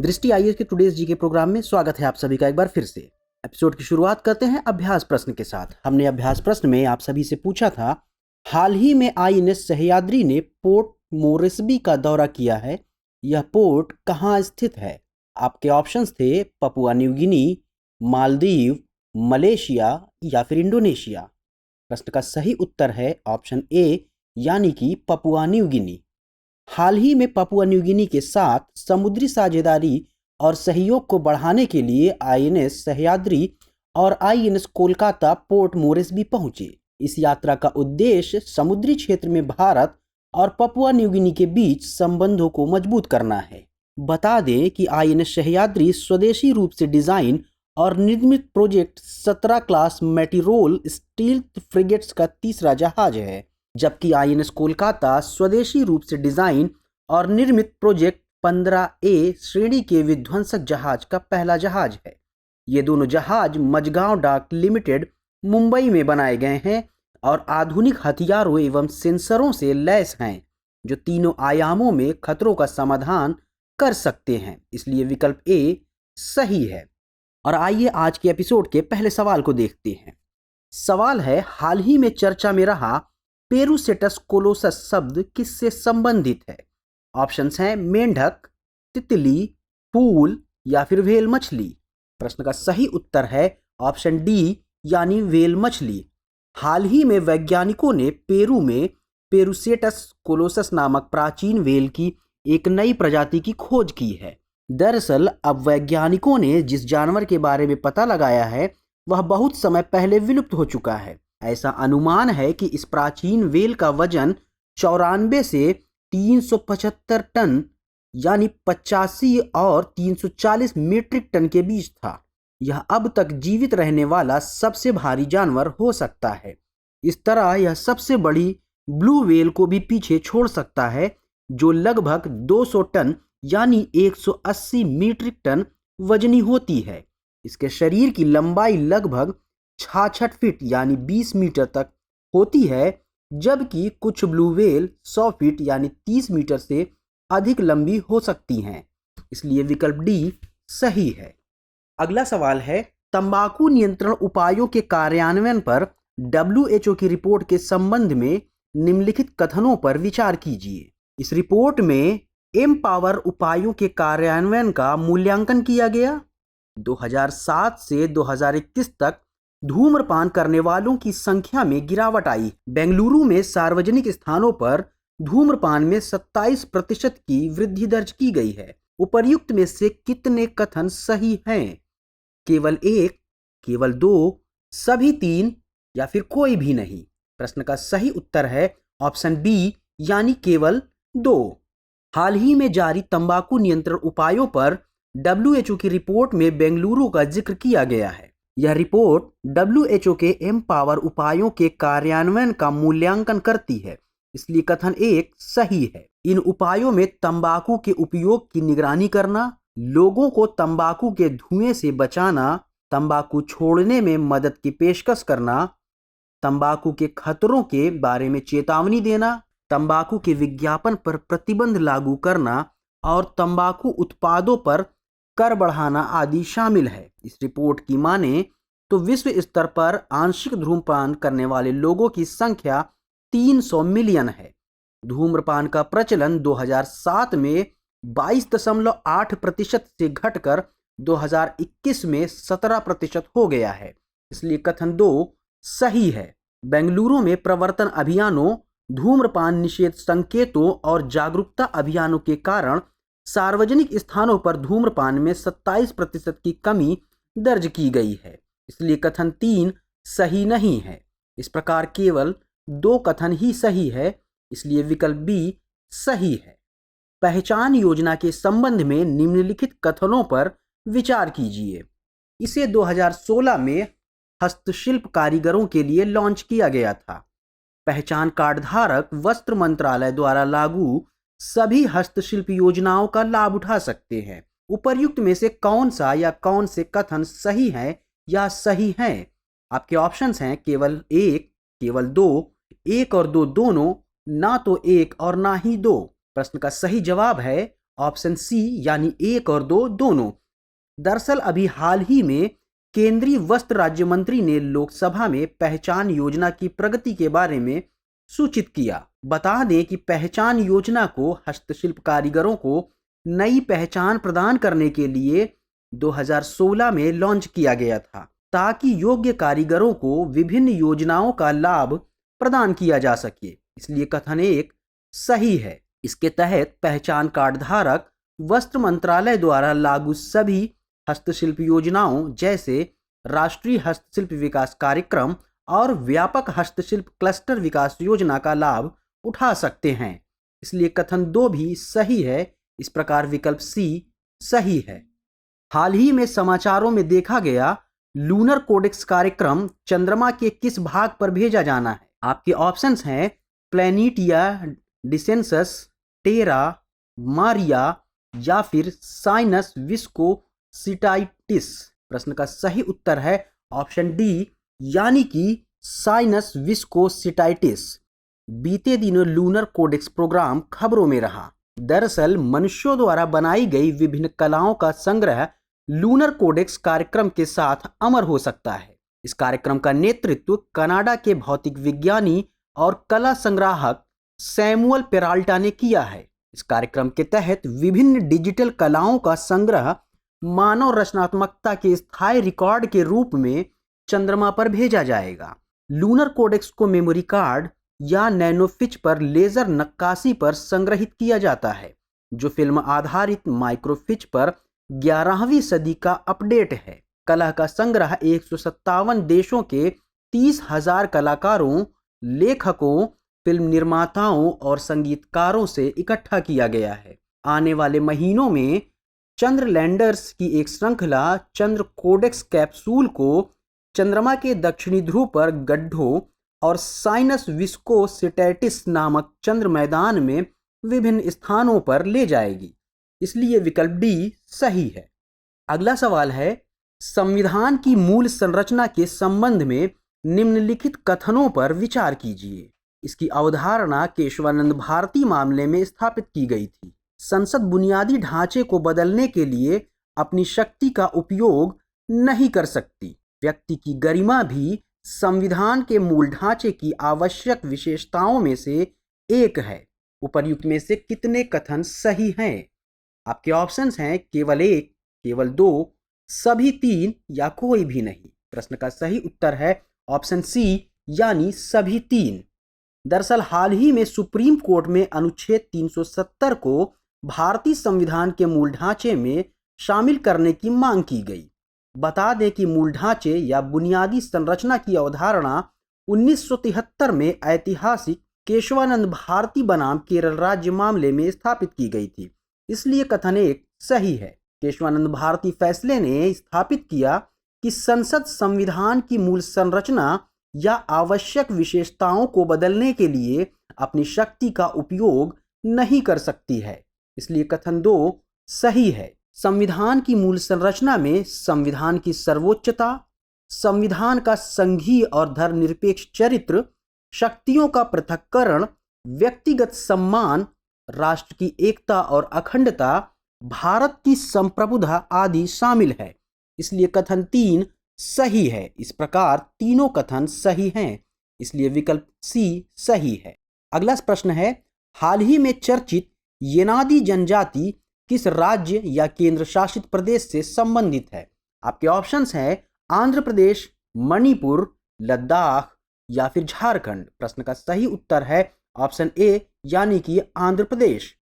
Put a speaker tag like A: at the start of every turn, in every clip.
A: दृष्टि आईएएस के टुडेज जी के प्रोग्राम में स्वागत है आप सभी का एक बार फिर से। एपिसोड की शुरुआत करते हैं अभ्यास प्रश्न के साथ। हमने अभ्यास प्रश्न में आप सभी से पूछा था, हाल ही में आईएनएस सह्याद्री ने पोर्ट मोरेस्बी का दौरा किया है, यह पोर्ट कहाँ स्थित है? आपके ऑप्शंस थे Papua New Guinea, Maldives, Malaysia या फिर इंडोनेशिया। प्रश्न का सही उत्तर है ऑप्शन ए यानी कि पपुआ न्यू गिनी। हाल ही में पपुआ न्यू गिनी के साथ समुद्री साझेदारी और सहयोग को बढ़ाने के लिए आईएनएस सह्याद्री और आईएनएस कोलकाता पोर्ट मोरेस्बी पहुंचे। इस यात्रा का उद्देश्य समुद्री क्षेत्र में भारत और पपुआ न्यू गिनी के बीच संबंधों को मजबूत करना है। बता दें कि आईएनएस सह्याद्री स्वदेशी रूप से डिजाइन और निर्मित प्रोजेक्ट 17 क्लास मैटीरोल स्टील्थ फ्रिगेट्स का तीसरा जहाज है, जबकि आईएनएस कोलकाता स्वदेशी रूप से डिजाइन और निर्मित प्रोजेक्ट 15A श्रेणी के विध्वंसक जहाज का पहला जहाज है। ये दोनों जहाज मझगांव डाक लिमिटेड मुंबई में बनाए गए हैं और आधुनिक हथियारों एवं सेंसरों से लैस हैं जो तीनों आयामों में खतरों का समाधान कर सकते हैं, इसलिए विकल्प ए सही है। और आइए आज के एपिसोड के पहले सवाल को देखते हैं। सवाल है, हाल ही में चर्चा में रहा पेरुसेटस कोलोसस शब्द किससे संबंधित है? ऑप्शंस हैं मेंढक, तितली, फूल या फिर व्हेल मछली। प्रश्न का सही उत्तर है ऑप्शन डी यानी व्हेल मछली। हाल ही में वैज्ञानिकों ने पेरू में पेरुसेटस कोलोसस नामक प्राचीन व्हेल की एक नई प्रजाति की खोज की है। दरअसल अब वैज्ञानिकों ने जिस जानवर के बारे में पता लगाया है वह बहुत समय पहले विलुप्त हो चुका है। ऐसा अनुमान है कि इस प्राचीन व्हेल का वजन 94 से 375 टन यानी 85 और 340 मीट्रिक टन के बीच था। यह अब तक जीवित रहने वाला सबसे भारी जानवर हो सकता है। इस तरह यह सबसे बड़ी ब्लू व्हेल को भी पीछे छोड़ सकता है, जो लगभग 200 टन यानी 180 मीट्रिक टन वजनी होती है। इसके शरीर की लंबाई लगभग 66 फीट यानी 20 मीटर तक होती है, जबकि कुछ ब्लू व्हेल 100 फीट यानी 30 मीटर से अधिक लंबी हो सकती हैं, इसलिए विकल्प डी सही है। अगला सवाल है, तंबाकू नियंत्रण उपायों के कार्यान्वयन पर WHO की रिपोर्ट के संबंध में निम्नलिखित कथनों पर विचार कीजिए। इस रिपोर्ट में एमपावर उपायों के कार्यान्वयन का मूल्यांकन किया गया। 2007 से 2021 तक धूम्रपान करने वालों की संख्या में गिरावट आई। बेंगलुरु में सार्वजनिक स्थानों पर धूम्रपान में 27% की वृद्धि दर्ज की गई है। उपर्युक्त में से कितने कथन सही हैं? केवल एक, केवल दो, सभी तीन या फिर कोई भी नहीं? प्रश्न का सही उत्तर है ऑप्शन बी यानी केवल दो। हाल ही में जारी तंबाकू नियंत्रण उपायों पर WHO की रिपोर्ट में बेंगलुरु का जिक्र किया गया है। यह रिपोर्ट WHO के एमपावर उपायों के कार्यान्वयन का मूल्यांकन करती है, इसलिए कथन एक सही है। इन उपायों में तंबाकू के उपयोग की निगरानी करना, लोगों को तंबाकू के धुएं से बचाना, तंबाकू छोड़ने में मदद की पेशकश करना, तंबाकू के खतरों के बारे में चेतावनी देना, तंबाकू के विज्ञापन पर प्रतिबंध लागू करना और तंबाकू उत्पादों पर कर बढ़ाना आदि शामिल है। इस रिपोर्ट की माने तो विश्व स्तर पर आंशिक धूम्रपान करने वाले लोगों की संख्या 300 मिलियन है। धूम्रपान का प्रचलन 2007 में 22.8% से घटकर 2021 में 17% हो गया है, इसलिए कथन दो सही है। बेंगलुरु में प्रवर्तन अभियानों, धूम्रपान निषेध संकेतों और जागरूकता अभियानों के कारण सार्वजनिक स्थानों पर धूम्रपान में 27% की कमी दर्ज की गई है, इसलिए कथन तीन सही नहीं है। इस प्रकार केवल दो कथन ही सही है, इसलिए विकल्प बी सही है। पहचान योजना के संबंध में निम्नलिखित कथनों पर विचार कीजिए। इसे 2016 में हस्तशिल्प कारीगरों के लिए लॉन्च किया गया था। पहचान कार्ड धारक वस्त्र मंत्रालय द्वारा लागू सभी हस्तशिल्प योजनाओं का लाभ उठा सकते हैं। उपर्युक्त में से कौन सा या कौन से कथन सही है या सही हैं? आपके ऑप्शंस हैं केवल एक, केवल दो, एक और दो दोनों, ना तो एक और ना ही दो। प्रश्न का सही जवाब है ऑप्शन सी यानी 1 और 2 दोनों। दरअसल अभी हाल ही में केंद्रीय वस्त्र राज्य मंत्री ने लोकसभा में पहचान योजना की प्रगति के बारे में सूचित किया। बता दें कि पहचान योजना को हस्तशिल्प कारीगरों को नई पहचान प्रदान करने के लिए 2016 में लॉन्च किया गया था, ताकि योग्य कारीगरों को विभिन्न योजनाओं का लाभ प्रदान किया जा सके। इसलिए कथन 1 सही है। इसके तहत पहचान कार्ड धारक वस्त्र मंत्रालय द्वारा लागू सभी हस्तशिल्प योजनाओं जैसे राष्ट्रीय हस्तशिल्प विकास कार्यक्रम और व्यापक हस्तशिल्प क्लस्टर विकास योजना का लाभ उठा सकते हैं। इसलिए कथन 2 भी सही है। इस प्रकार विकल्प सी सही है। हाल ही में समाचारों में देखा गया लूनर कोडेक्स कार्यक्रम चंद्रमा के किस भाग पर भेजा जाना है? आपके ऑप्शंस हैं प्लैनेटिया डिसेंसस, टेरा, मारिया या फिर साइनस विस्कोसिटाइटिस। प्रश्न का सही उत्तर है ऑप्शन डी यानी कि साइनस विस्कोसिटाइटिस। बीते दिनों लूनर कोडेक्स प्रोग्राम खबरों में रहा। दरअसल मनुष्यों द्वारा बनाई गई विभिन्न कलाओं का संग्रह लूनर कोडेक्स कार्यक्रम के साथ अमर हो सकता है। इस कार्यक्रम का नेतृत्व कनाडा के भौतिक विज्ञानी और कला संग्राहक सैमुअल पेराल्टा ने किया है। इस कार्यक्रम के तहत विभिन्न डिजिटल कलाओं का संग्रह मानव रचनात्मकता के स्थायी रिकॉर्ड के रूप में चंद्रमा पर भेजा जाएगा। लूनर कोडेक्स को मेमोरी कार्ड या नैनोफिच पर लेजर नक्काशी पर संग्रहित किया जाता है, जो फिल्म आधारित माइक्रोफिच पर 11वीं सदी का अपडेट है। कला का संग्रह 157 देशों के 30,000 कलाकारों, लेखकों, फिल्म निर्माताओं और संगीतकारों से इकट्ठा किया गया है। आने वाले महीनों में चंद्र लैंडर्स की एक श्रृंखला चंद्र कोडेक्स कैप्सूल को चंद्रमा के दक्षिणी ध्रुव पर गड्ढों और साइनस विस्कोसिटाइटिस नामक चंद्र मैदान में विभिन्न स्थानों पर ले जाएगी। इसलिए विकल्प डी सही है। अगला सवाल है, संविधान की मूल संरचना के संबंध में निम्नलिखित कथनों पर विचार कीजिए। इसकी अवधारणा केशवानंद भारती मामले में स्थापित की गई थी। संसद बुनियादी ढांचे को बदलने के लिए अपनी शक्ति का उपयोग नहीं कर सकती। व्यक्ति की गरिमा भी संविधान के मूल ढांचे की आवश्यक विशेषताओं में से एक है। उपर्युक्त में से कितने कथन सही हैं? आपके ऑप्शंस हैं केवल 1, केवल 2, सभी 3 या कोई भी नहीं। प्रश्न का सही उत्तर है ऑप्शन सी यानी सभी 3। दरअसल हाल ही में सुप्रीम कोर्ट में अनुच्छेद 370 को भारतीय संविधान के मूल ढांचे में शामिल करने की मांग की गई। बता दें कि मूल ढांचे या बुनियादी संरचना की अवधारणा 1973 में ऐतिहासिक केशवानंद भारती बनाम केरल राज्य मामले में स्थापित की गई थी। इसलिए कथन 1 सही है। केशवानंद भारती फैसले ने स्थापित किया कि संसद संविधान की मूल संरचना या आवश्यक विशेषताओं को बदलने के लिए अपनी शक्ति का उपयोग नहीं कर सकती है। इसलिए कथन 2 सही है। संविधान की मूल संरचना में संविधान की सर्वोच्चता, संविधान का संघीय और धर्मनिरपेक्ष चरित्र, शक्तियों का पृथक्करण, व्यक्तिगत सम्मान, राष्ट्र की एकता और अखंडता, भारत की संप्रभुता आदि शामिल है। इसलिए कथन 3 सही है। इस प्रकार तीनों कथन सही हैं। इसलिए विकल्प सी सही है। अगला प्रश्न है, हाल ही में चर्चित येनादी जनजाति किस राज्य या केंद्र शासित प्रदेश से संबंधित है? आपके ऑप्शंस हैं आंध्र प्रदेश, मणिपुर, लद्दाख या फिर झारखंड। प्रश्न का सही उत्तर है ऑप्शन ए यानी कि आंध्र प्रदेश।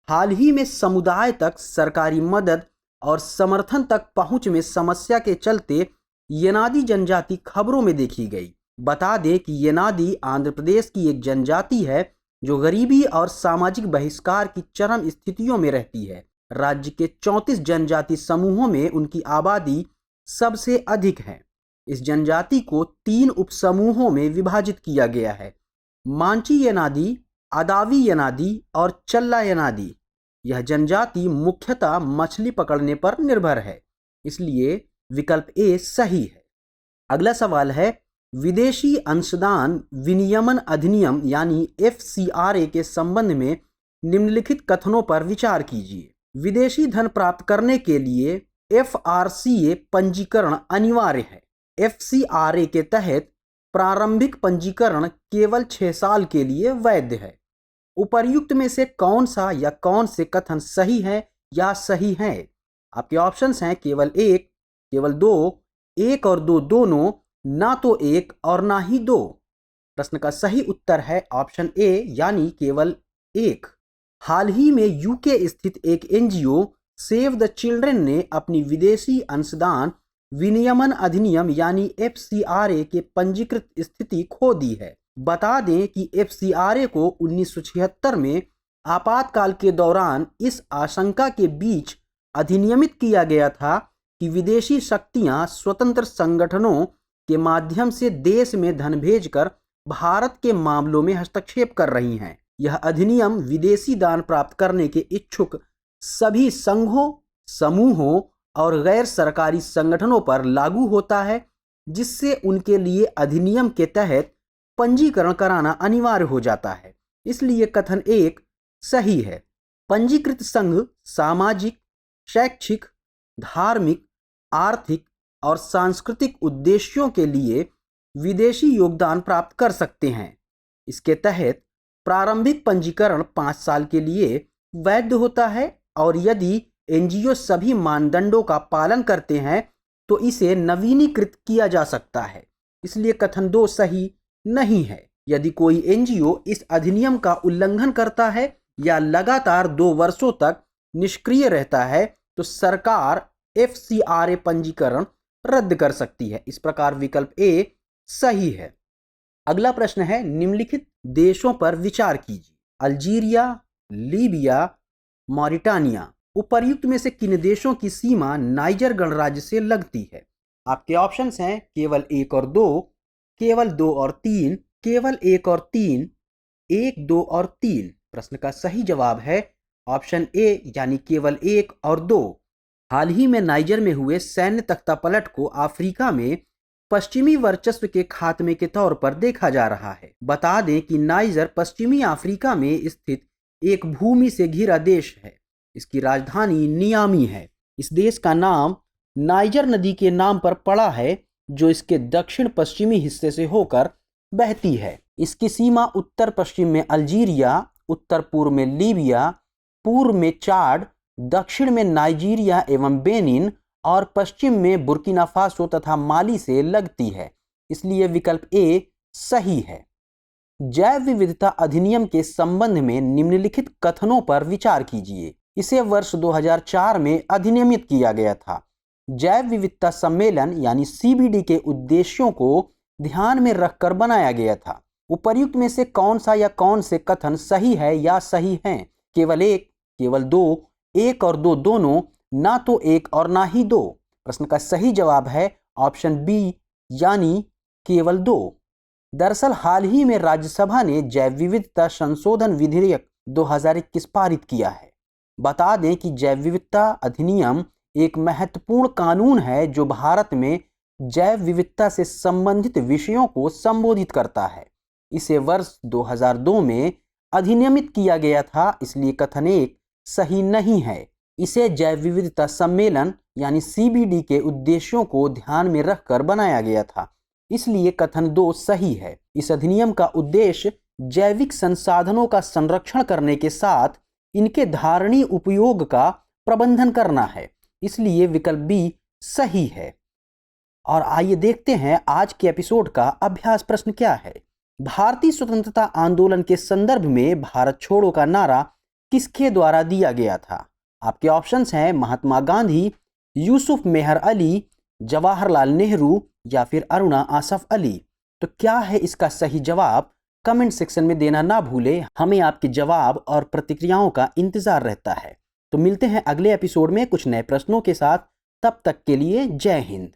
A: हाल ही में समुदाय तक सरकारी मदद और समर्थन तक पहुंच में समस्या के चलते येनादी जनजाति खबरों में देखी गई। बता दें कि येनादी आंध्र प्रदेश की एक जनजाति है जो गरीबी और सामाजिक बहिष्कार की चरम स्थितियों में रहती है। राज्य के 34 जनजाति समूहों में उनकी आबादी सबसे अधिक है। इस जनजाति को 3 उपसमूहों में विभाजित किया गया है, मांची येनादी, अदावी येनादी और चल्ला येनादी। यह जनजाति मुख्यतः मछली पकड़ने पर निर्भर है। इसलिए विकल्प ए सही है। अगला सवाल है, विदेशी अंशदान विनियमन अधिनियम यानी FCRA के संबंध में निम्नलिखित कथनों पर विचार कीजिए। विदेशी धन प्राप्त करने के लिए FRCA पंजीकरण अनिवार्य है। FCRA के तहत प्रारंभिक पंजीकरण केवल 6 साल के लिए वैध है। उपर्युक्त में से कौन सा या कौन से कथन सही है या सही है? आपके ऑप्शंस हैं केवल 1, केवल 2, 1 और 2 दोनों, ना तो 1 और ना ही 2। प्रश्न का सही उत्तर है ऑप्शन ए यानी केवल 1। हाल ही में यूके स्थित एक NGO सेव द चिल्ड्रन ने अपनी विदेशी अंशदान विनियमन अधिनियम यानी FCRA के पंजीकृत स्थिति खो दी है। बता दें कि FCRA को 1976 में आपातकाल के दौरान इस आशंका के बीच अधिनियमित किया गया था कि विदेशी शक्तियां स्वतंत्र संगठनों के माध्यम से देश में धन भेजकर भारत के मामलों में हस्तक्षेप कर रही हैं। यह अधिनियम विदेशी दान प्राप्त करने के इच्छुक सभी संघों, समूहों और गैर सरकारी संगठनों पर लागू होता है, जिससे उनके लिए अधिनियम के तहत पंजीकरण कराना अनिवार्य हो जाता है। इसलिए कथन 1 सही है। पंजीकृत संघ सामाजिक, शैक्षिक, धार्मिक, आर्थिक और सांस्कृतिक उद्देश्यों के लिए विदेशी योगदान प्राप्त कर सकते हैं। इसके तहत प्रारंभिक पंजीकरण 5 साल के लिए वैध होता है और यदि NGO सभी मानदंडों का पालन करते हैं तो इसे नवीनीकृत किया जा सकता है। इसलिए कथन 2 सही नहीं है। यदि कोई NGO इस अधिनियम का उल्लंघन करता है या लगातार 2 वर्षों तक निष्क्रिय रहता है तो सरकार FCRA पंजीकरण रद्द कर सकती है। इस प्रकार विकल्प A सही है। अगला प्रश्न है, निम्नलिखित देशों पर विचार कीजिए। Algeria, Libya, Mauritania. उपर्युक्त में से किन देशों की सीमा नाइजर गणराज्य से लगती है? आपके ऑप्शंस हैं केवल 1 और 2, केवल 2 और 3, केवल 1 और 3, 1, 2 और 3। प्रश्न का सही जवाब है ऑप्शन ए यानी केवल 1 और 2। हाल ही में नाइजर में हुए सैन्य तख्तापलट को अफ्रीका में पश्चिमी वर्चस्व के खात्मे के तौर पर देखा जा रहा है। बता दें कि नाइजर पश्चिमी अफ्रीका में स्थित एक भूमि से घिरा देश है। इसकी राजधानी नियामी है। इस देश का नाम नाइजर नदी के नाम पर पड़ा है, जो इसके दक्षिण पश्चिमी हिस्से से होकर बहती है। इसकी सीमा उत्तर पश्चिम में अल्जीरिया, उत्तर पूर्व में लीबिया, पूर्व में चाड, दक्षिण में नाइजीरिया एवं बेनिन और पश्चिम में बुर्किना फासो तथा माली से लगती है। इसलिए विकल्प ए सही है। जैव विविधता अधिनियम के संबंध में निम्नलिखित कथनों पर विचार कीजिए। इसे वर्ष 2004 में अधिनियमित किया गया था। जैव विविधता सम्मेलन यानी CBD के उद्देश्यों को ध्यान में रखकर बनाया गया था। उपर्युक्त में से कौन सा या कौन से कथन सही है या सही हैं? केवल 1, केवल 2, 1 और 2 दोनों, ना तो 1 और ना ही 2। प्रश्न का सही जवाब है ऑप्शन बी यानी केवल 2। दरअसल हाल ही में राज्यसभा ने जैव विविधता संशोधन विधेयक 2021 पारित किया है। बता दें कि जैव विविधता अधिनियम एक महत्वपूर्ण कानून है जो भारत में जैव विविधता से संबंधित विषयों को संबोधित करता है। इसे वर्ष 2002 में अधिनियमित किया गया था, इसलिए कथन 1 सही नहीं है। इसे जैव विविधता सम्मेलन यानी CBD के उद्देश्यों को ध्यान में रखकर बनाया गया था, इसलिए कथन 2 सही है। इस अधिनियम का उद्देश्य जैविक संसाधनों का संरक्षण करने के साथ इनके धारणीय उपयोग का प्रबंधन करना है, इसलिए विकल्प बी सही है। और आइए देखते हैं आज के एपिसोड का अभ्यास प्रश्न क्या है। भारतीय स्वतंत्रता आंदोलन के संदर्भ में भारत छोड़ो का नारा किसके द्वारा दिया गया था? आपके ऑप्शंस हैं महात्मा गांधी, यूसुफ मेहर अली, जवाहरलाल नेहरू या फिर अरुणा आसफ अली। तो क्या है इसका सही जवाब? कमेंट सेक्शन में देना ना भूलें। हमें आपके जवाब और प्रतिक्रियाओं का इंतजार रहता है। तो मिलते हैं अगले एपिसोड में कुछ नए प्रश्नों के साथ। तब तक के लिए जय हिंद।